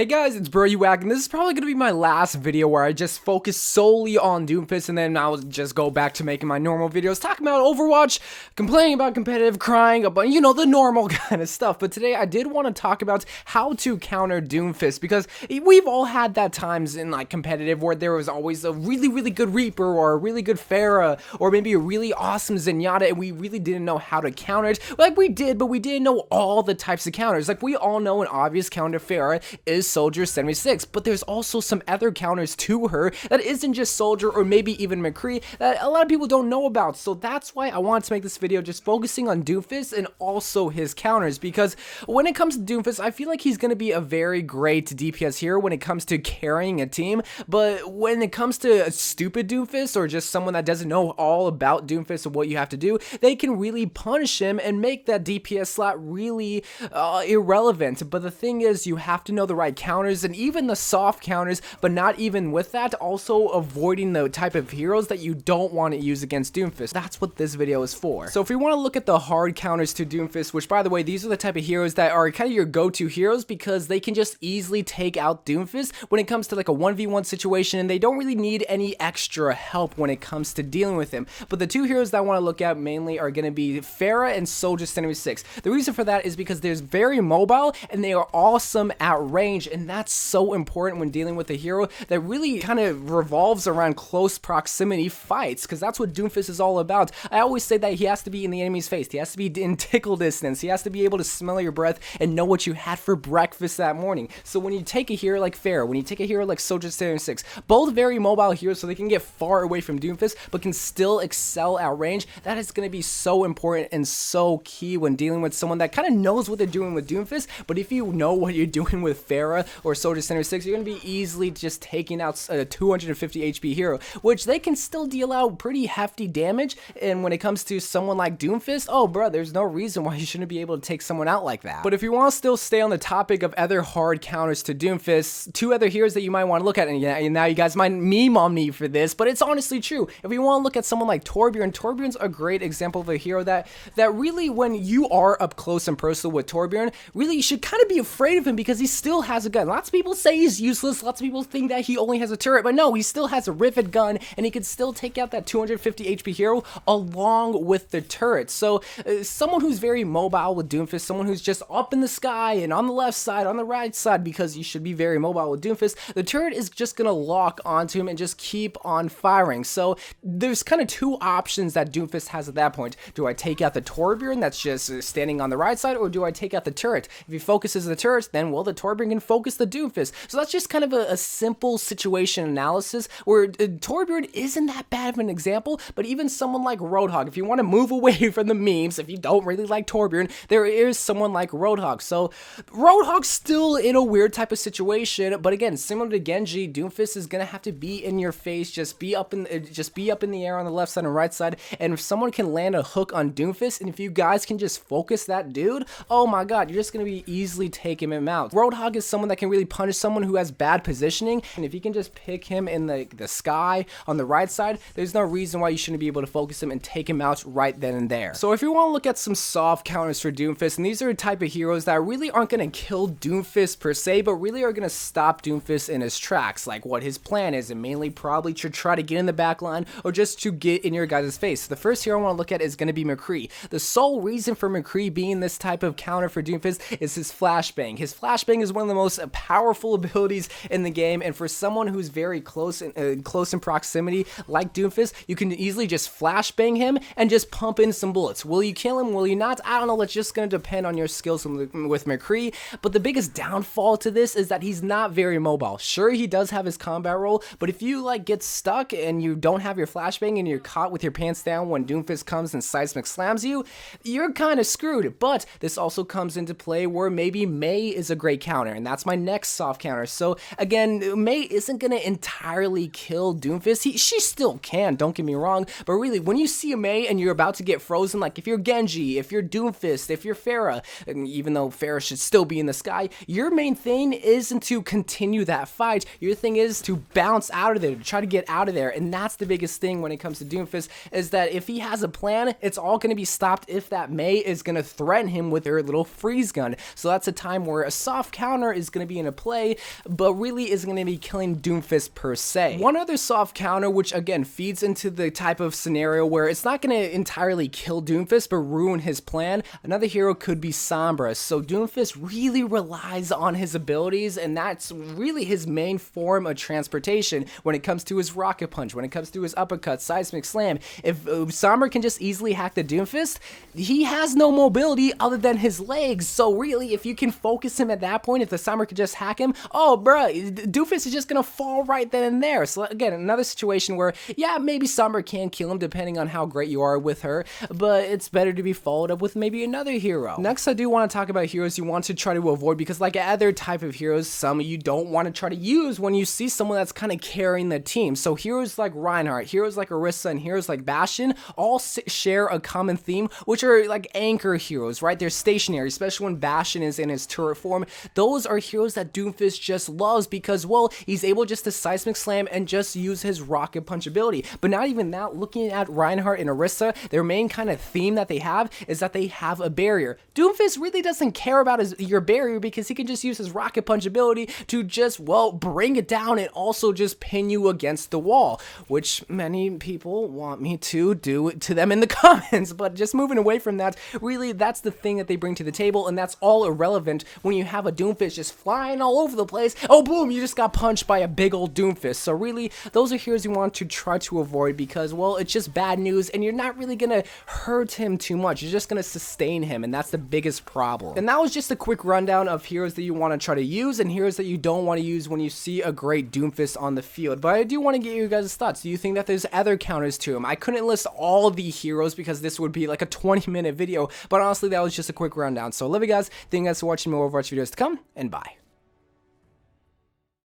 Hey guys, it's Bro, You Whack, and this is probably going to be my last video where I just focus solely on Doofus, and then I'll just go back to making my normal videos, talking about Overwatch, complaining about competitive, crying about, you know, the normal kind of stuff. But today I did want to talk about how to counter Doomfist, because we've all had that times in like competitive where there was always a really good Reaper, or a really good Pharah, or maybe a really awesome Zenyatta, and we really didn't know how to counter it. Like we did, but we didn't know all the types of counters. Like we all know an obvious counter Pharah is Soldier 76, but there's also some other counters to her that isn't just Soldier or maybe even Mccree that a lot of people don't know about. So that's why I wanted to make this video just focusing on Doofus and also his counters, because when it comes to Doofus, I feel like he's going to be a very great DPS hero when it comes to carrying a team, but when it comes to a stupid Doofus or just someone that doesn't know all about Doofus and what you have to do, they can really punish him and make that DPS slot really irrelevant. But the thing is, you have to know the right counters and even the soft counters, but not even with that, also avoiding the type of heroes that you don't want to use against Doofus. That's what this video is for. So if we want to look at the hard counters to Doofus, which by the way, these are the type of heroes that are kind of your go-to heroes because they can just easily take out Doofus when it comes to like a 1v1 situation, and they don't really need any extra help when it comes to dealing with him. But the two heroes that I want to look at mainly are going to be Pharah and Soldier 76. The reason for that is because they're very mobile and they are awesome at range, and that's so important when dealing with a hero that really kind of revolves around close proximity fights, because that's what Doofus is all about. I always say that he has to be in the enemy's face, he has to be in tickle distance, he has to be able to smell your breath and know what you had for breakfast that morning. So when you take a hero like Pharah, when you take a hero like Soldier 76, both very mobile heroes, so they can get far away from Doofus but can still excel at range, that is going to be so important and so key when dealing with someone that kind of knows what they're doing with Doofus. But if you know what you're doing with Pharah or Soldier 76, you're going to be easily just taking out a 250 HP hero, which they can still deal out pretty hefty damage. And when it comes to someone like Doomfist, oh bro, there's no reason why you shouldn't be able to take someone out like that. But if you want to still stay on the topic of other hard counters to Doomfist, two other heroes that you might want to look at, and now you guys might meme on me for this, but it's honestly true. If you want to look at someone like Torbjorn, Torbjorn's a great example of a hero that really, when you are up close and personal with Torbjorn, really you should kind of be afraid of him because he still has a gun. Lots of people say he's useless, lots of people think that he only has a turret, but no, he still has a rivet gun and he can still take out that 250 HP hero along with the turret. So someone who's very mobile with Doomfist, someone who's just up in the sky and on the left side, on the right side, because you should be very mobile with Doomfist, the turret is just gonna lock onto him and just keep on firing. So there's kind of two options that Doomfist has at that point. Do I take out the Torbjorn that's just standing on the right side, or do I take out the turret? If he focuses the turret, then well, the Torbjorn can focus the Doomfist. So that's just kind of a simple situation analysis where Torbjorn isn't that bad of an example, but even someone like Roadhog, if you want to move away from the memes, if you don't really like Torbjorn, there is someone like Roadhog. So Roadhog's still in a weird type of situation, but again, similar to Genji, Doomfist is gonna have to be in your face, just be up in the air on the left side and right side, and if someone can land a hook on Doomfist, and if you guys can just focus that dude, oh my god, you're just gonna be easily taking him out. Roadhog is someone that can really punish someone who has bad positioning, and if you can just pick him in the sky on the right side, there's no reason why you shouldn't be able to focus him and take him out right then and there. So if you want to look at some soft counters for Doomfist, and these are a type of heroes that really aren't going to kill Doomfist per se, but really are going to stop Doomfist in his tracks, like what his plan is, and mainly probably to try to get in the back line or just to get in your guys' face. So the first hero I want to look at is going to be Mccree. The sole reason for Mccree being this type of counter for Doomfist is his flashbang. His flashbang is one of the most powerful abilities in the game, and for someone who's very close in proximity like Doofus, you can easily just flashbang him and just pump in some bullets. Will you kill him? Will you not? I don't know. It's just going to depend on your skills with Mccree, but the biggest downfall to this is that he's not very mobile. Sure, he does have his combat role, but if you like get stuck and you don't have your flashbang and you're caught with your pants down when Doofus comes and seismic slams you, you're kind of screwed. But this also comes into play where maybe Mei is a great counter, and that's my next soft counter. So again, Mei isn't going to entirely kill Doofus. She still can, don't get me wrong, but really, when you see a Mei and you're about to get frozen, like if you're Genji, if you're Doofus, if you're Pharah, and even though Pharah should still be in the sky, your main thing isn't to continue that fight. Your thing is to bounce out of there, to try to get out of there, and that's the biggest thing when it comes to Doofus, is that if he has a plan, it's all going to be stopped if that Mei is going to threaten him with her little freeze gun. So that's a time where a soft counter is is going to be in a play, but really isn't going to be killing Doomfist per se. One other soft counter, which again feeds into the type of scenario where it's not going to entirely kill Doomfist, but ruin his plan. Another hero could be Sombra. So Doomfist really relies on his abilities, and that's really his main form of transportation when it comes to his rocket punch, when it comes to his uppercut, seismic slam. If Sombra can just easily hack the Doomfist, he has no mobility other than his legs. So really, if you can focus him at that point, if the Sombra could just hack him, oh bruh, Doofus is just gonna fall right then and there. So again, another situation where, yeah, maybe Sombra can kill him depending on how great you are with her, but it's better to be followed up with maybe another hero. Next, I do want to talk about heroes you want to try to avoid, because like other type of heroes, some you don't want to try to use when you see someone that's kind of carrying the team. So heroes like Reinhardt, heroes like Orisa, and heroes like Bastion all share a common theme, which are like anchor heroes, right? They're stationary, especially when Bastion is in his turret form. Those are heroes that Doomfist just loves because, well, he's able just to seismic slam and just use his rocket punch ability. But not even that, looking at Reinhardt and Orisa, their main kind of theme that they have is that they have a barrier. Doomfist really doesn't care about your barrier because he can just use his rocket punch ability to just, well, bring it down and also just pin you against the wall, which many people want me to do to them in the comments. But just moving away from that, really that's the thing that they bring to the table, and that's all irrelevant when you have a Doomfist just flying all over the place. Oh boom, you just got punched by a big old Doomfist. So really, those are heroes you want to try to avoid because, well, it's just bad news and you're not really gonna hurt him too much. You're just gonna sustain him, and that's the biggest problem. And that was just a quick rundown of heroes that you want to try to use and heroes that you don't want to use when you see a great Doomfist on the field. But I do want to get you guys' thoughts. Do you think that there's other counters to him? I couldn't list all the heroes because this would be like a 20-minute video, but honestly, that was just a quick rundown. So I love you guys. Thank you guys for watching more Overwatch videos to come, and bye.